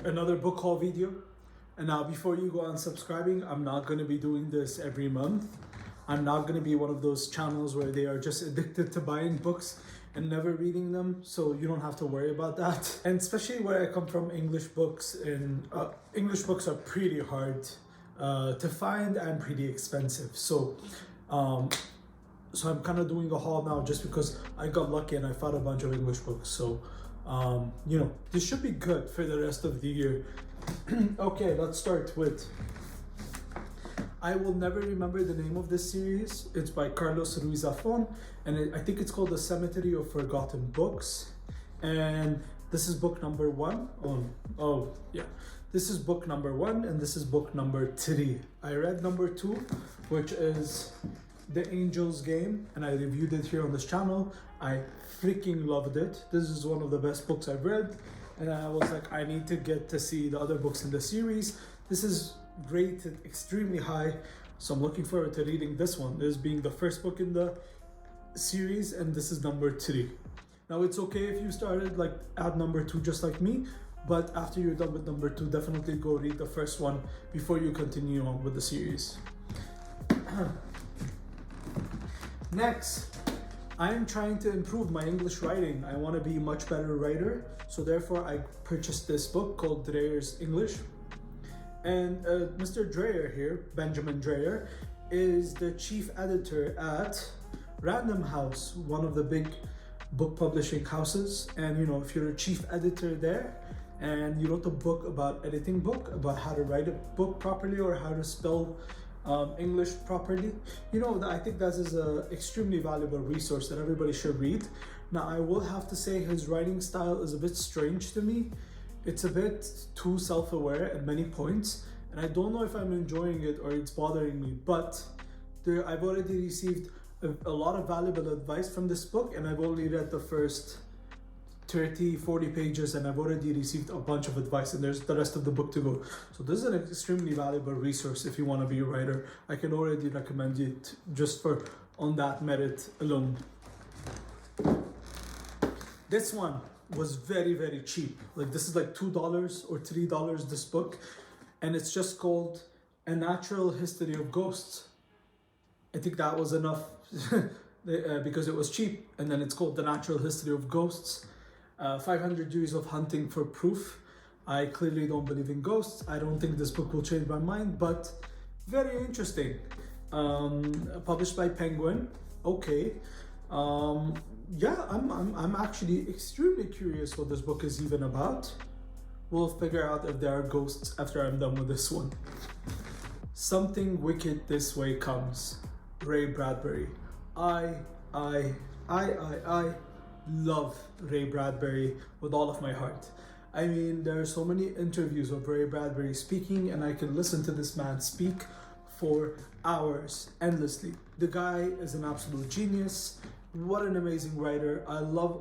another book haul video. And now before you go on subscribing, I'm not going to be doing this every month. I'm not going to be one of those channels where they are just addicted to buying books and never reading them, so you don't have to worry about that. And especially where I come from, English books are pretty hard to find and pretty expensive. So I'm kind of doing a haul now just because I got lucky and I found a bunch of English books. So, this should be good for the rest of the year. Okay, let's start with... I will never remember the name of this series. It's by Carlos Ruiz Zafón, and I think it's called The Cemetery of Forgotten Books. And this is book number 1. This is book number 1, and this is book number 3. I read number 2, which is The Angel's Game, and I reviewed it here on this channel. I freaking loved it. This is one of the best books I've read, and I was like, I need to get to see the other books in the series. This is rated extremely high, so I'm looking forward to reading this one. This being the first book in the series, and this is number 3. Now, it's okay if you started at number 2 just like me, but after you're done with number 2, definitely go read the first one before you continue on with the series. Next, I am trying to improve my English writing. I want to be a much better writer, so therefore I purchased this book called Dreyer's English. And Mr. Dreyer here, Benjamin Dreyer, is the chief editor at Random House, one of the big book publishing houses. And if you're a chief editor there and you wrote a book about editing book, about how to write a book properly or how to spell English properly, I think that is an extremely valuable resource that everybody should read. Now, I will have to say his writing style is a bit strange to me. It's a bit too self-aware at many points, and I don't know if I'm enjoying it or it's bothering me, but I've already received a lot of valuable advice from this book, and I've only read the first 30-40 pages, and I've already received a bunch of advice, and there's the rest of the book to go. So this is an extremely valuable resource if you want to be a writer. I can already recommend it just on that merit alone. This one was very, very cheap. This is like $2 or $3 this book, and it's just called A Natural History of Ghosts. I think that was enough because it was cheap, and then it's called The Natural History of Ghosts. 500 Years of Hunting for Proof. I clearly don't believe in ghosts. I don't think this book will change my mind, but very interesting. Published by Penguin. Okay. I'm actually extremely curious what this book is even about. We'll figure out if there are ghosts after I'm done with this one. Something Wicked This Way Comes. Ray Bradbury. I love Ray Bradbury with all of my heart. I mean, there are so many interviews of Ray Bradbury speaking, and I can listen to this man speak for hours, endlessly. The guy is an absolute genius. What an amazing writer. I love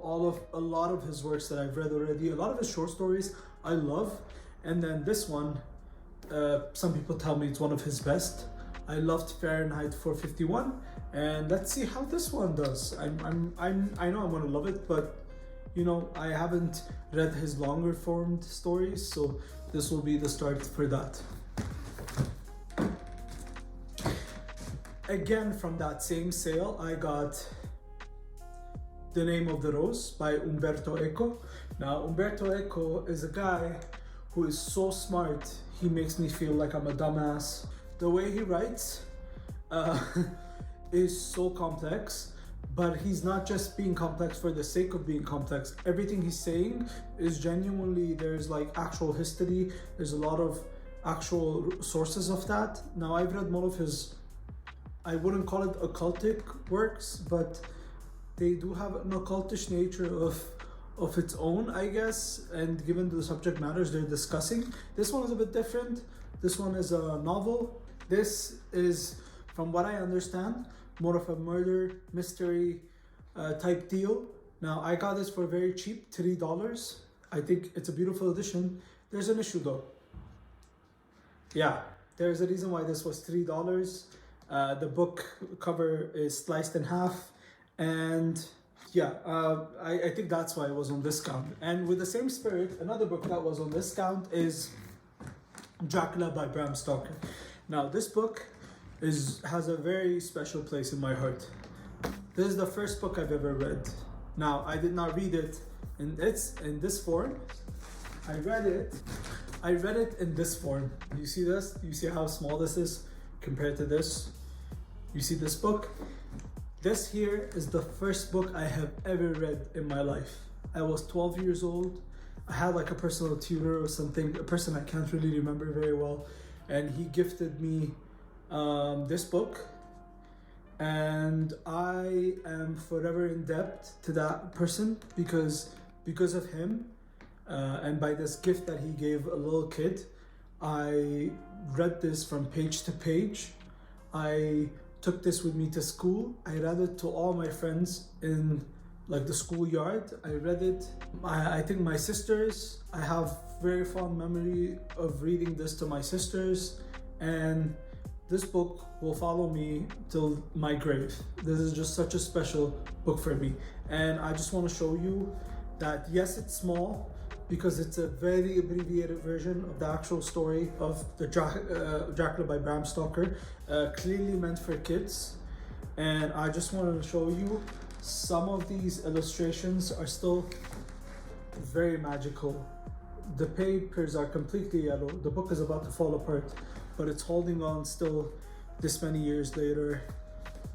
a lot of his works that I've read already. A lot of his short stories I love. And then this one, some people tell me it's one of his best. I loved Fahrenheit 451, and let's see how this one does. I know I'm gonna love it, but I haven't read his longer formed stories, so this will be the start for that. Again, from that same sale, I got The Name of the Rose by Umberto Eco. Now, Umberto Eco is a guy who is so smart, he makes me feel like I'm a dumbass. The way he writes is so complex, but he's not just being complex for the sake of being complex. Everything he's saying is genuinely, there's actual history, there's a lot of actual sources of that. Now, I've read more of his, I wouldn't call it occultic works, but they do have an occultish nature of its own, I guess, and given the subject matters they're discussing. This one is a bit different. This one is a novel. This is, from what I understand, more of a murder mystery type deal. Now, I got this for very cheap, $3. I think it's a beautiful edition. There's an issue though. Yeah, there's a reason why this was $3. The book cover is sliced in half, and Yeah, I think that's why it was on discount. And with the same spirit, another book that was on discount is Dracula by Bram Stoker. Now, this book has a very special place in my heart. This is the first book I've ever read. Now, I did not read it in this form. I read it in this form. You see this? You see how small this is compared to this? You see this book? This here is the first book I have ever read in my life. I was 12 years old. I had like a personal tutor or something, a person I can't really remember very well, and he gifted me this book, and I am forever in debt to that person because of him, and by this gift that he gave a little kid. I read this from page to page. I took this with me to school. I read it to all my friends in like the schoolyard. I read it. I think my sisters, I have very fond memory of reading this to my sisters, and this book will follow me till my grave. This is just such a special book for me. And I just want to show you that yes, it's small because it's a very abbreviated version of the actual story of the Dracula by Bram Stoker, clearly meant for kids. And I just wanted to show you some of these illustrations are still very magical. The papers are completely yellow. The book is about to fall apart, but it's holding on still this many years later.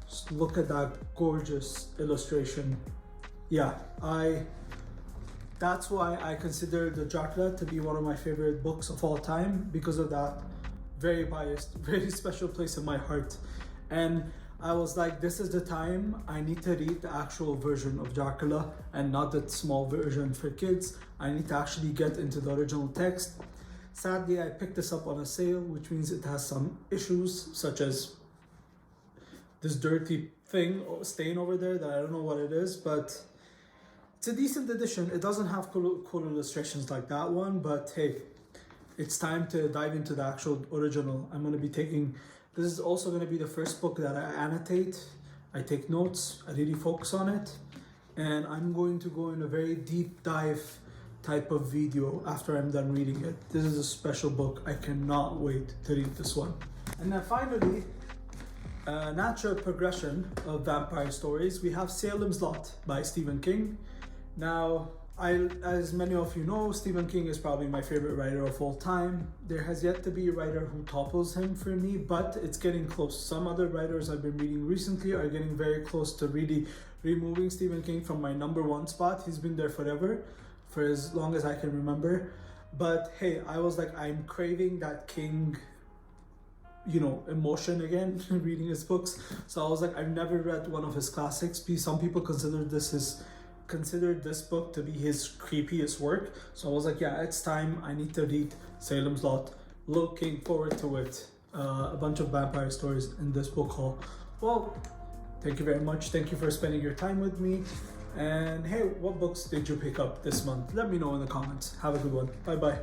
Just look at that gorgeous illustration. Yeah, that's why I consider the Dracula to be one of my favorite books of all time, because of that very biased, very special place in my heart. And I was like, this is the time I need to read the actual version of Dracula and not the small version for kids. I need to actually get into the original text. Sadly, I picked this up on a sale, which means it has some issues, such as this dirty thing stain over there that I don't know what it is, but it's a decent edition. It doesn't have cool illustrations like that one, but hey, it's time to dive into the actual original. I'm going to be taking, this is also going to be the first book that I annotate. I take notes, I really focus on it, and I'm going to go in a very deep dive type of video after I'm done reading it. This is a special book. I cannot wait to read this one. And then finally, natural progression of vampire stories, we have Salem's Lot by Stephen King. Now, as many of you know, Stephen King is probably my favorite writer of all time. There has yet to be a writer who topples him for me, but it's getting close. Some other writers I've been reading recently are getting very close to really removing Stephen King from my #1 spot. He's been there forever, for as long as I can remember. But hey, I was like, I'm craving that King, emotion again, reading his books. So I was like, I've never read one of his classics. Some people considered this book to be his creepiest work. So I was like, yeah, it's time. I need to read Salem's Lot. Looking forward to it. A bunch of vampire stories in this book haul. Well, thank you very much. Thank you for spending your time with me. And hey, what books did you pick up this month? Let me know in the comments. Have a good one. Bye bye.